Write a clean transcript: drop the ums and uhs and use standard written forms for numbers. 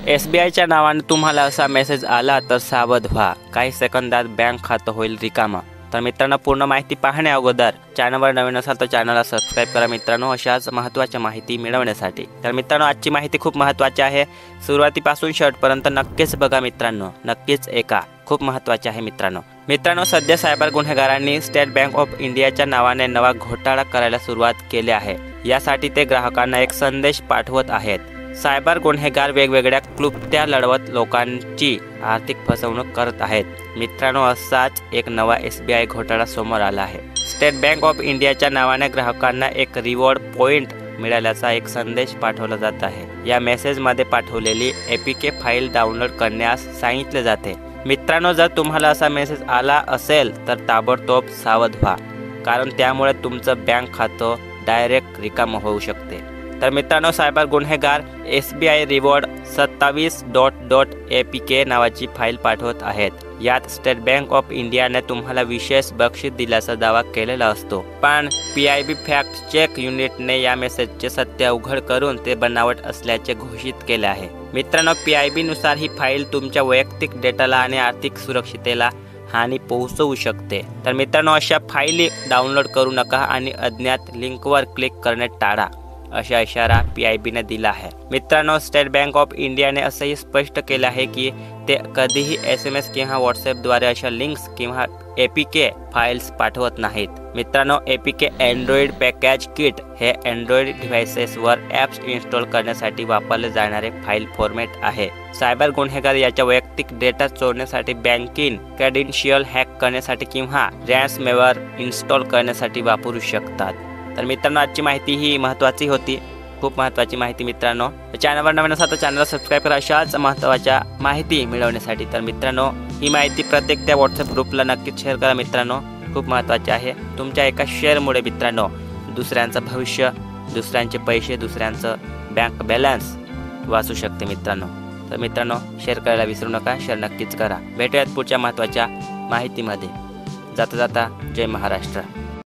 SBIच्या नावाने तुम्हाला असा मेसेज आला तर सावध व्हा, काही सेकंदात बँक खातं होईल रिकामा। तर मित्रांनो, पूर्ण माहिती पाहण्या अगोदर चॅनलवर नवीन असाल तर चॅनलला सबस्क्राइब करा मित्रांनो, अशाच महत्त्वाच्या माहिती मिळवण्यासाठी। तर मित्रांनो, आजची माहिती खूप महत्त्वाची आहे, सुरुवातीपासून शेवटपर्यंत नक्कीच बघा मित्रांनो, नक्कीच ऐका, खूप महत्त्वाचे आहे मित्रांनो। सध्या सायबर गुन्हेगारांनी स्टेट बँक ऑफ इंडियाच्या नावाने नवा घोटाळा करायला सुरुवात केली आहे। यासाठी ते ग्राहकांना एक संदेश पाठवत आहेत। सायबर गुन्हेगार वेगवेगळ्या क्लुप्त्या लढवत लोकांची आर्थिक फसवणूक करत आहेत मित्रांनो। असाच एक नवा SBI घोटाळा समोर आला आहे। स्टेट बँक ऑफ इंडियाच्या नावाने ग्राहकांना एक रिवॉर्ड पॉइंट मिळाल्याचा एक संदेश पाठवला जात आहे। या मेसेजमध्ये पाठवलेली APK फाईल डाउनलोड करण्यास सांगितले जाते मित्रांनो। जर तुम्हाला असा मेसेज आला असेल तर ताबडतोब सावध व्हा, कारण त्यामुळे तुमचं बँक खातं डायरेक्ट रिकामं होऊ शकते। तर मित्रांनो, सायबर गुन्हेगार SBI रिवॉर्ड 27.APK नावाची फाईल पाठवत आहेत। यात स्टेट बँक ऑफ इंडियाने तुम्हाला विशेष बक्षीस दिल्याचा दावा केलेला असतो, पण PIB फॅक्ट चेक युनिटने या मेसेजचे सत्य उघड करून ते बनावट असल्याचे घोषित केले आहे मित्रांनो। PIB नुसार ही फाईल तुमच्या वैयक्तिक डेटाला आणि आर्थिक सुरक्षिततेला हानी पोहोचवू शकते। तर मित्रांनो, अशा फाईली डाउनलोड करू नका आणि अज्ञात लिंकवर क्लिक करणे टाळा, अशा इशारा PIB ने दिला आहे मित्रांनो। स्टेट बँक ऑफ इंडियाने असंही स्पष्ट केलं आहे की ते कधीही SMS किंवा WhatsAppद्वारे अशा लिंक्स किंवा APK फाइल्स पाठवत नाहीत मित्रांनो। APK अँड्रॉइड पॅकेज किट हे अँड्रॉइड डिव्हाइसेसवर ॲप्स इन्स्टॉल करण्यासाठी वापरले जाणारे फाईल फॉर्मॅट आहे। सायबर गुन्हेगार याच्या वैयक्तिक डेटा चोरण्यासाठी, बँकिंग क्रेडेन्शियल हॅक करण्यासाठी किंवा रॅन्समवेअर इन्स्टॉल करण्यासाठी वापरू शकतात। तर मित्रांनो, आजची माहिती ही महत्त्वाची होती, खूप महत्त्वाची माहिती मित्रांनो। चॅनलवर नवीन असाल तर चॅनलला सबस्क्राइब करा अशाच महत्त्वाच्या माहिती मिळवण्यासाठी। तर मित्रांनो, ही माहिती प्रत्येक त्या WhatsApp ग्रुपला नक्कीच शेअर करा मित्रांनो, खूप महत्त्वाची आहे। तुमच्या एका शेअरमुळे मित्रांनो दुसऱ्यांचं भविष्य, दुसऱ्यांचे पैसे, दुसऱ्यांचं बँक बॅलन्स वाचू शकते मित्रांनो। तर मित्रांनो, शेअर करायला विसरू नका, शेअर नक्कीच करा। भेटूयात पुढच्या महत्त्वाच्या माहितीमध्ये। जाता जाता जय महाराष्ट्र।